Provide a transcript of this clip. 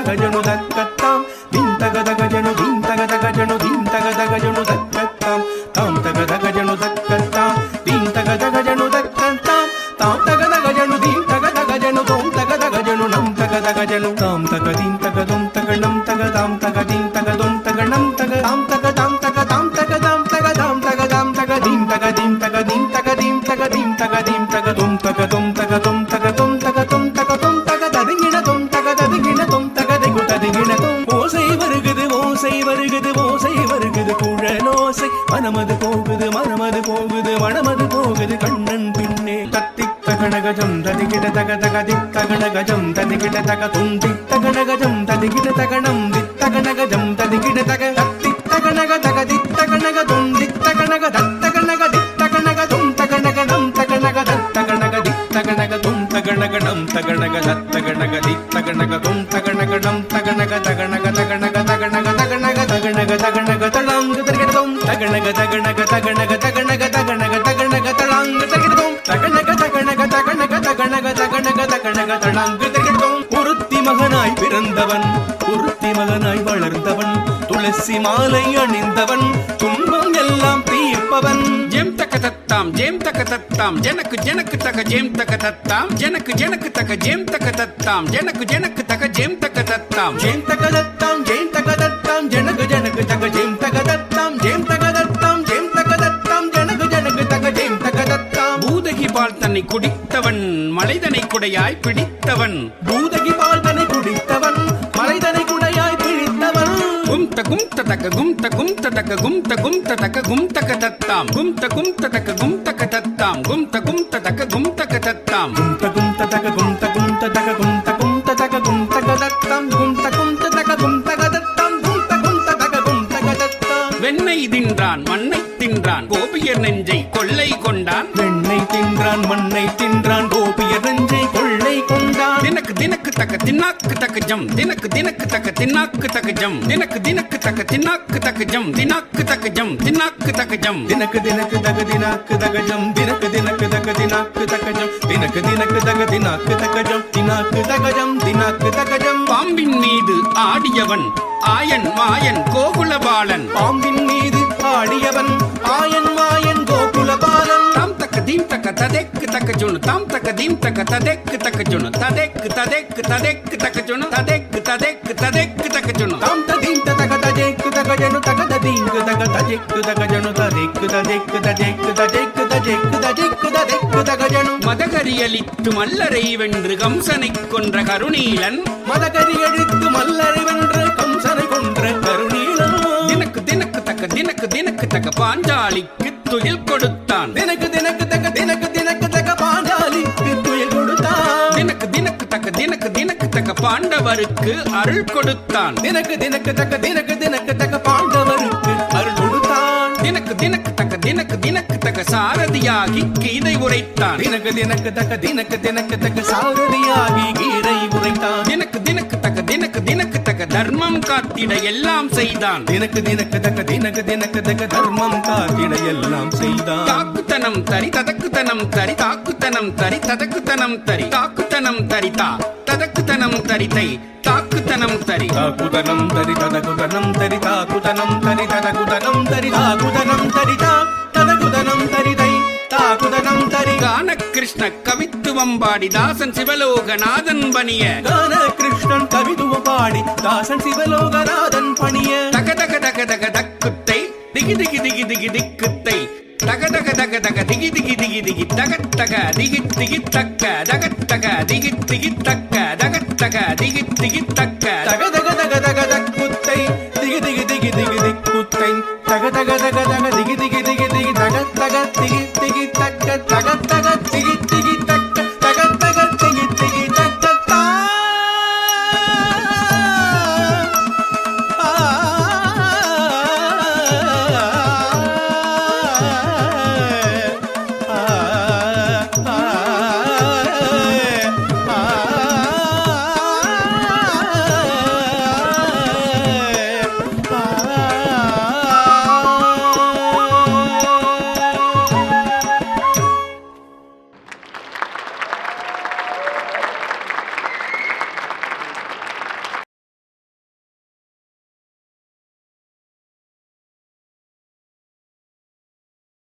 தகஜனு தக்கத்தாம் தின் தக தகஜனு தின் தக தகஜனு தின் தக தகஜனு தக்கத்தாம் தாம் தக தகஜனு தக்கத்தாம் தின் தக தகஜனு தக்கத்தாம் தாம் தக தகஜனு தின் தக தகஜனு தோம் தக தகஜனு நம் தக தகஜனு தாம் தக தின் தக தொம் தக நம் தக தாம் தக தின் தக தொம் தக நம் தக தாம் தக தாம் தக தாம் தக தாம் தக தாம் தக தாம் தக தின் தக தின் தக தின் தக தின் தக தின் தக தின் தக தொம் தக தொம் தக தொம் தக தொம் தக தொம் தக தொம் தக ததிங்கின தொம் தக ததிங்கின தொம் தக திகு ததிங்கின தொம் ஓசை வருகுது ஓசை வருகுது ஓசை வருகுது குழலோசை மனமது போகுது மனமது போகுது மனமது போகுது கண்ணன் பின்னே தத்திக் தகணகஜம் ததிகிட தக தக திக் தகணகஜம் ததிகிட தக தும் திக் தகணகஜம் ததிகிட தகணம் திக் தகணகஜம் ததிகிட தக தத்திக் தகணக தக திக் தகணக தும் திக் தகணக தத்தகணக திக் தகணக தும் தகணகடம் தகணக தத்தகணக திக் தகணக தும் தகணகடம் தகணக தத்தகணக திக் தகணக தும் தகணகடம் தகணக தகணக தகணக தகணக தகணக தகணக தகணக தளாங்கு தர்கிடதும் தகணக தகணக தகணக தகணக தகணக தகணக தளாங்கு தர்கிடதும் தகணக தகணக தகணக தகணக தகணக தகணக தளாங்கு தர்கிடதும் ஒருத்தி மகனாய் பிறந்தவன் ஒருத்தி மகனாய் வளர்ந்தவன் துளசி மாலை அணிந்தவன் துன்பம் எல்லாம் தீர்ப்பவன் ஜெம் தக்க தத்தாம் ஜெம் தக்க தத்தாம் ஜனக்கு ஜனக்கு தக ஜெம் தக்க தத்தாம் ஜனக்கு ஜனக்கு தக ஜெம் தக்க தத்தாம் ஜனக்கு ஜனக்கு தக ஜெம் தக்க தத்தாம் ஜெம் தக தத்தாம் ஜெம் தக தத்தாம் ஜனகு ஜனகு தக ஜெம் தக தத்தாம் ஜெம் தக தத்தாம் ஜெம் தக தத்தாம் ஜனகு ஜனகு தக ஜெம் தக தத்தாம் பூதகி பால் தன்னை குடித்தவன் மலைதனை குடையாய் பிடித்தவன் பூதகி பால் தன்னை குடித்தவன் மலைதனை குடையாய் பிடித்தவன் கும்த கும்த தக்க கும்த கும்த தக்க கும்த கும்த தக்க கும்தக தத்தாம் கும்த கும்த தக்க கும்தக தத்தாம் கும்த கும்த தக்க கும்தக தத்தாம் கும்த கும்த தக கும்த கும்த தக கும்த கும்த தக கும்தக தத்தாம் கும்த கும்த தக கும்தக தத்தாம் கும்த கும்த தக கும்தக தத்தாம் வெண்ணெய் தின்றான் மண்ணை தின்றான் கோபியர் நெஞ்சை கொள்ளை கொண்டான் வெண்ணெய் தின்றான் மண்ணை தின்றான் கோபியர் நெஞ்சை கொள்ளை கொண்டான் தினக்கு தினக்கு தக்க தின்னாக்கு தக்க ஜம் தினக்கு தினக்கு தக்க தின்னாக்கு தக்க ஜம் தினக்கு தினக்கு தக்க தின்னாக்கு தக்க ஜம் தினாக்கு தக்க ஜம் தின்னாக்கு தக்க ஜம் தினக்கு தினக்கு தக தினாக்கு தகஜம் தினக்கு தினக்கு தக தினாக்கு தகஜம் தினக்கு தினக்கு தக தினாக்கு தகஜம் தினாக்கு தகஜம் தினாக்கு தகஜம் பாம்பின் மீது ஆடியவன் ஆயன் மாயன் கோகுலபாலன் பாம்பின் மீது ஆடியவன் ஆயன் மாயன் கோகுலபாலன் தாம் தக்க தீம் தக்க ததெக்கு தக்க ஜுணு தாம் தக்க தீம் தக்க ததெக்கு தக்க ஜுணு ததெக்கு ததெக்கு ததெக்கு தக்க ஜுணு ததெக்கு ததெக்கு ததெக்கு தக்க ஜுணு தாம் ததீம் தக தஜெக்கு தகஜனு தக ததீங்கு தக தஜெக்கு தகஜனு ததெக்கு தஜெக்கு தஜெக்கு தஜெக்கு தஜெக்கு தஜெக்கு ததெக்கு தகஜனு மதகரியளித்து மல்லரை வென்று கம்சனை கொன்ற கருணீலன் மதகரி அழித்து மல்லரை வென்று கம்சனை கொன்ற கருணீலன் தினக்கு தினக்கு தக்க தினக்கு தினக்கு தக்க பாஞ்சாலிக்கு துயில் கொடுத்தான் தினக்கு தினக்கு தக தினக்கு தினக்கு தக பாஞ்சாலிக்கு துயில் கொடுத்தான் தினக்கு தினக்கு தக்க தினக்கு தினக்கு தக்க பாண்டவருக்கு அருள் கொடுத்தான் தினக்கு தினக்கு தக தினக்கு தினக்கு தக பாண்டவருக்கு அருள் கொடுத்தான் தினக்கு தினக்கு தக்க தினக்கு தினக்கு தக்க சாரதியாகி கீதை உரைத்தான் தினக்கு தினக்கு தக தினக்கு தினக்கு தக சாரதியாகி கீதை உரைத்தான் தினக்கு தினக்கு தக்க தினக்கு தினக்கு தக்க தர்மம் காத்திட எல்லாம் செய்தான் தினக்கு தினக்கு தக தினக்கு தினக்கு தக தர்மம் காத்திட எல்லாம் செய்தான் தாக்குத்தனம் தரி ததக்குத்தனம் தரி தாக்குத்தனம் தரி ததக்குத்தனம் தரி தாக்குத்தனம் தரிதா ததக்குத்தனம் தரிதை தாக்குத்தனம் தரி தாக்குதனம் தரி ததகுதனம் தரி தாக்குதனம் தரி ததகுதனம் தரி தாக்குதனம் தரிதா ததகுதனம் தரிதை தாக்குதனம் தரி கான கிருஷ்ண கவித்துவம் பாடி தாசன் சிவலோகநாதன் பணிய கான கிருஷ்ணன் கவிதுவம் பாடி தாசன் சிவலோகநாதன் பணிய தக தக தக தக தக்குத்தை திகி திகி திகி திகி திக்குத்தை தக தக தக தக திகி திகி திகி திகி தக தக திகி திகி தக்க தக தக திகி திகி தக்க தக தக திகி திகி தக்க தக தக தக தக தக்குத்தை திகி திகி திகி திகி திக்குத்தை தக தக தக தக திகி திகி திகி திகி தக தக திகி திகி தக்க தக